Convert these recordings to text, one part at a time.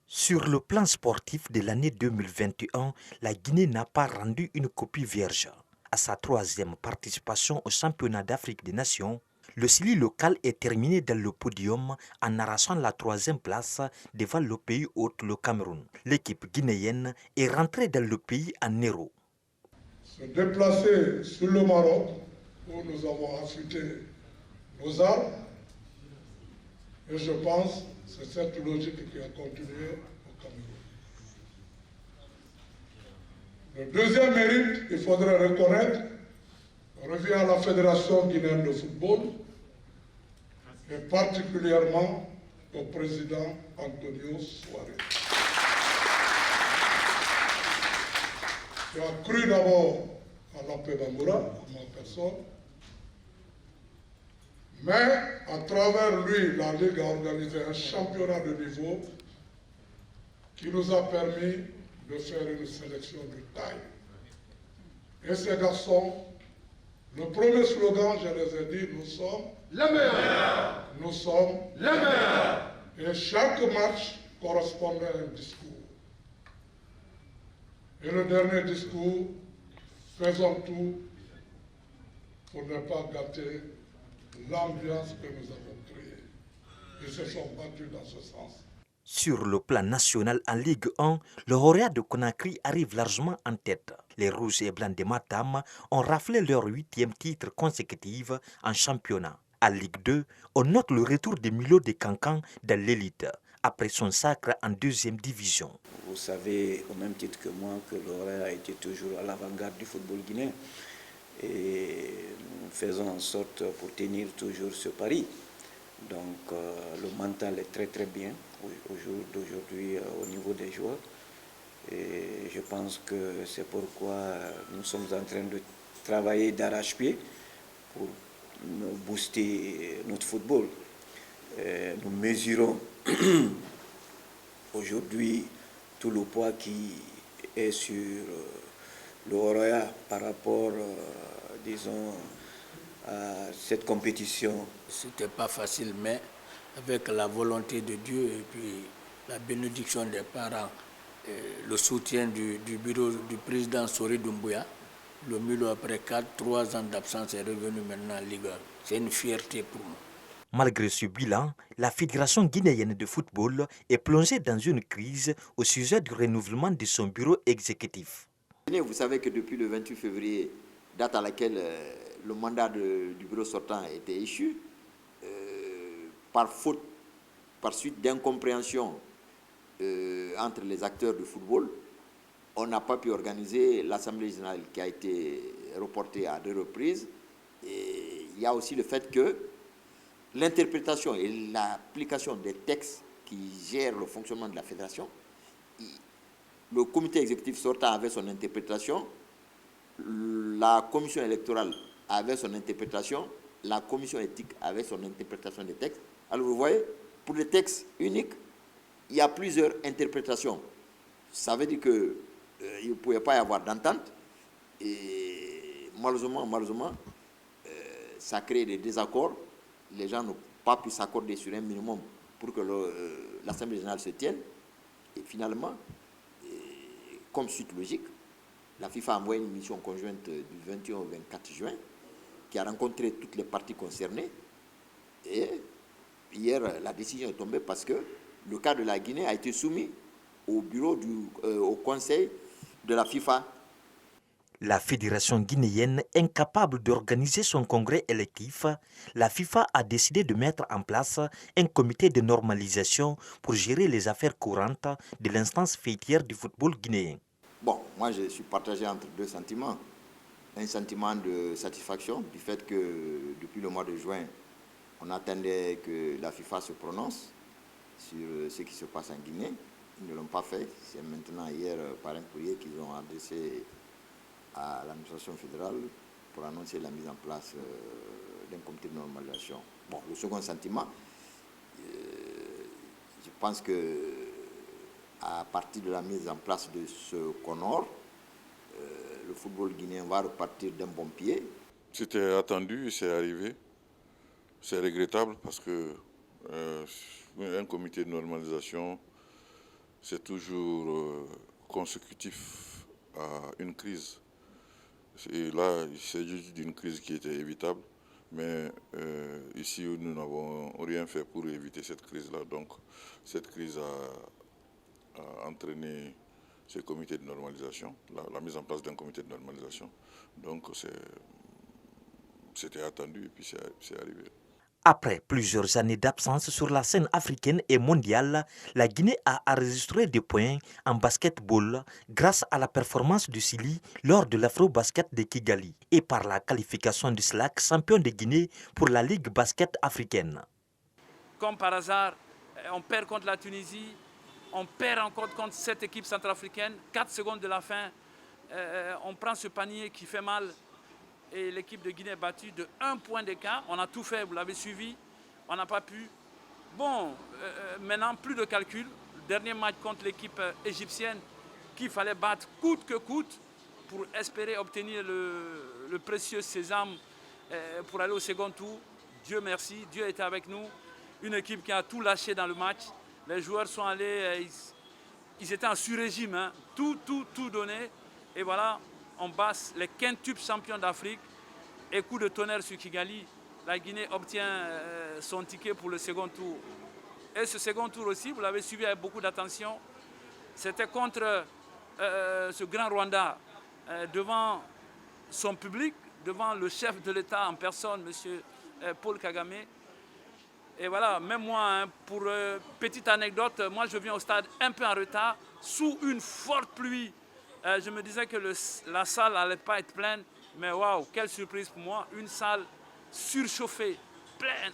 Sur le plan sportif de l'année 2021, la Guinée n'a pas rendu une copie vierge. À sa troisième participation au championnat d'Afrique des Nations, le Sili local est terminé dans le podium en arrachant la troisième place devant le pays hôte, le Cameroun. L'équipe guinéenne est rentrée dans le pays en héros. Se déplacer sur le Maroc, où nous avons affûté nos armes, et je pense que c'est cette logique qui a continué au Cameroun. Le deuxième mérite, il faudrait reconnaître, revient à la Fédération guinéenne de football, et particulièrement au président Antonio Suarez. Qui a cru d'abord à Lampé Bangoura, à ma personne, mais à travers lui, la Ligue a organisé un championnat de niveau qui nous a permis de faire une sélection de taille. Et ces garçons, le premier slogan, je les ai dit, nous sommes les meilleurs. Nous sommes les meilleurs. Et chaque match correspondait à un discours. Et le dernier discours, faisons tout pour ne pas gâter l'ambiance que nous avons créée. Ils se sont battus dans ce sens. Sur le plan national en Ligue 1, le Horea de Conakry arrive largement en tête. Les Rouges et Blancs de Matam ont raflé leur 8e titre consécutif en championnat. En Ligue 2, on note le retour de Milo de Cancan dans l'élite, après son sacre en 2e division. Vous savez, au même titre que moi, que l'Horea a été toujours à l'avant-garde du football guinéen. Et nous faisons en sorte pour tenir toujours ce pari. Donc le mental est très très bien au jour d'aujourd'hui au niveau des joueurs. Et je pense que c'est pourquoi nous sommes en train de travailler d'arrache-pied pour booster notre football. Nous mesurons aujourd'hui tout le poids qui est sur le Horea par rapport, disons, à cette compétition. C'était pas facile, mais avec la volonté de Dieu et puis la bénédiction des parents, et le soutien du bureau du président Sori Doumbouya, le Milo, après 3 ans d'absence, est revenu maintenant en Ligue 1. C'est une fierté pour nous. Malgré ce bilan, la Fédération guinéenne de football est plongée dans une crise au sujet du renouvellement de son bureau exécutif. Vous savez que depuis le 28 février, date à laquelle le mandat du bureau sortant a été échu, par suite d'incompréhension entre les acteurs du football, on n'a pas pu organiser l'Assemblée générale qui a été reportée à 2 reprises. Et il y a aussi le fait que l'interprétation et l'application des textes qui gèrent le fonctionnement de la fédération, le comité exécutif sortant avait son interprétation, la commission électorale avait son interprétation, la commission éthique avait son interprétation des textes. Alors vous voyez, pour les textes uniques, il y a plusieurs interprétations. Ça veut dire qu'il ne pouvait pas y avoir d'entente. Et malheureusement, ça crée des désaccords. Les gens n'ont pas pu s'accorder sur un minimum pour que l'Assemblée générale se tienne. Et finalement, comme suite logique, la FIFA a envoyé une mission conjointe du 21 au 24 juin qui a rencontré toutes les parties concernées. Et hier, la décision est tombée parce que le cas de la Guinée a été soumis au bureau au conseil de la FIFA. La fédération guinéenne, incapable d'organiser son congrès électif, la FIFA a décidé de mettre en place un comité de normalisation pour gérer les affaires courantes de l'instance fêtière du football guinéen. Bon, moi je suis partagé entre 2 sentiments. Un sentiment de satisfaction du fait que depuis le mois de juin, on attendait que la FIFA se prononce sur ce qui se passe en Guinée. Ils ne l'ont pas fait. C'est maintenant hier par un courrier qu'ils ont adressé à l'administration fédérale pour annoncer la mise en place d'un comité de normalisation. Bon, le second sentiment, je pense que à partir de la mise en place de ce CONOR, le football guinéen va repartir d'un bon pied. C'était attendu, c'est arrivé. C'est regrettable parce que un comité de normalisation, c'est toujours consécutif à une crise. Et là, il s'agit d'une crise qui était évitable, mais ici, nous n'avons rien fait pour éviter cette crise-là. Donc, cette crise a entraîné ce comité de normalisation, la mise en place d'un comité de normalisation. Donc, c'était attendu et puis c'est arrivé. Après plusieurs années d'absence sur la scène africaine et mondiale, la Guinée a enregistré des points en basketball grâce à la performance du Sili lors de l'Afro-Basket de Kigali et par la qualification du SLAC champion de Guinée pour la Ligue basket africaine. Comme par hasard, on perd contre la Tunisie, on perd encore contre cette équipe centrafricaine. 4 secondes de la fin, on prend ce panier qui fait mal. Et l'équipe de Guinée est battue de 1 point d'écart. On a tout fait, vous l'avez suivi. On n'a pas pu. Bon, maintenant, plus de calcul. Le dernier match contre l'équipe égyptienne qu'il fallait battre coûte que coûte pour espérer obtenir le précieux sésame pour aller au second tour. Dieu merci, Dieu était avec nous. Une équipe qui a tout lâché dans le match. Les joueurs sont allés, ils étaient en sur-régime, hein. Tout donné. Et voilà. On bat les quintuples champions d'Afrique et coup de tonnerre sur Kigali. La Guinée obtient son ticket pour le second tour. Et ce second tour aussi, vous l'avez suivi avec beaucoup d'attention, c'était contre ce grand Rwanda, devant son public, devant le chef de l'État en personne, M. Paul Kagame. Et voilà, même moi, hein, pour petite anecdote, moi je viens au stade un peu en retard, sous une forte pluie. Je me disais que la salle n'allait pas être pleine, mais waouh, quelle surprise pour moi. Une salle surchauffée, pleine,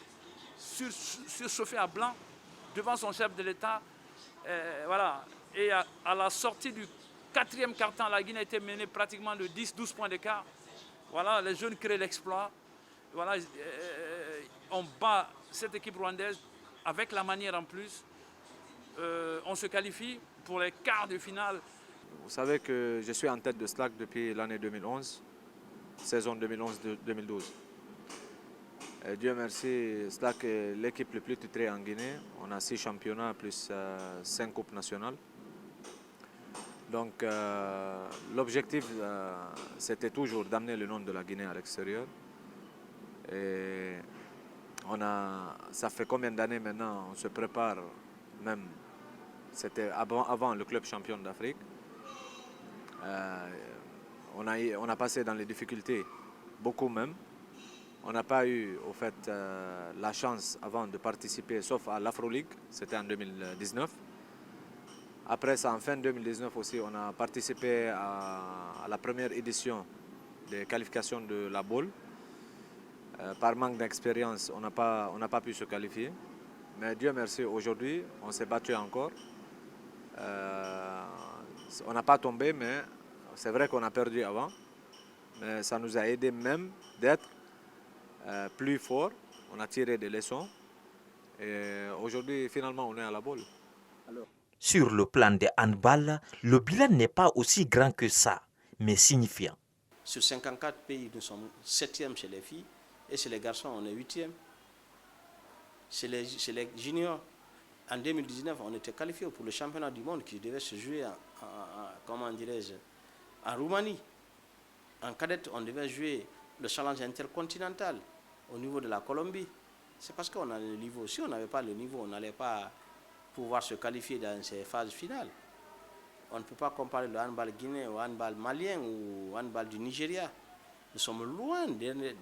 surchauffée à blanc, devant son chef de l'État. Voilà. Et à la sortie du 4e quart-temps, la Guinée était menée pratiquement de 10-12 points d'écart. Voilà, les jeunes créent l'exploit. Voilà, on bat cette équipe rwandaise avec la manière en plus. On se qualifie pour les quarts de finale. Vous savez que je suis en tête de SLAC depuis l'année 2011, saison 2011-2012. Dieu merci, SLAC est l'équipe la plus titrée en Guinée. On a 6 championnats plus 5 coupes nationales. Donc l'objectif, c'était toujours d'amener le nom de la Guinée à l'extérieur. Et ça fait combien d'années maintenant, on se prépare même, c'était avant le club champion d'Afrique. On a passé dans les difficultés, beaucoup même. On n'a pas eu au fait la chance avant de participer, sauf à l'Afro-League, c'était en 2019. Après ça, en fin 2019 aussi, on a participé à la première édition des qualifications de la boule. Par manque d'expérience, on n'a pas pu se qualifier. Mais Dieu merci, aujourd'hui, on s'est battu encore. On n'a pas tombé, mais c'est vrai qu'on a perdu avant. Mais ça nous a aidé même d'être plus fort. On a tiré des leçons. Et aujourd'hui, finalement, on est à la boule. Sur le plan de handball, le bilan n'est pas aussi grand que ça, mais signifiant. Sur 54 pays, nous sommes 7e chez les filles et chez les garçons, on est 8e. Chez les juniors, en 2019, on était qualifiés pour le championnat du monde qui devait se jouer en Roumanie. En cadette, on devait jouer le challenge intercontinental au niveau de la Colombie. C'est parce qu'on a le niveau. Si on n'avait pas le niveau, on n'allait pas pouvoir se qualifier dans ces phases finales. On ne peut pas comparer le handball guinéen au handball malien ou au handball du Nigeria. Nous sommes loin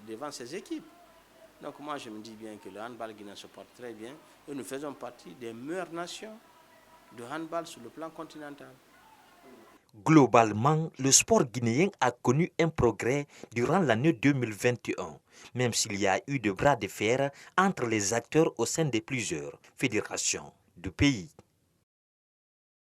devant ces équipes. Donc moi, je me dis bien que le handball guinéen se porte très bien et nous faisons partie des meilleures nations de handball sur le plan continental. Globalement, le sport guinéen a connu un progrès durant l'année 2021, même s'il y a eu de bras de fer entre les acteurs au sein de plusieurs fédérations du pays.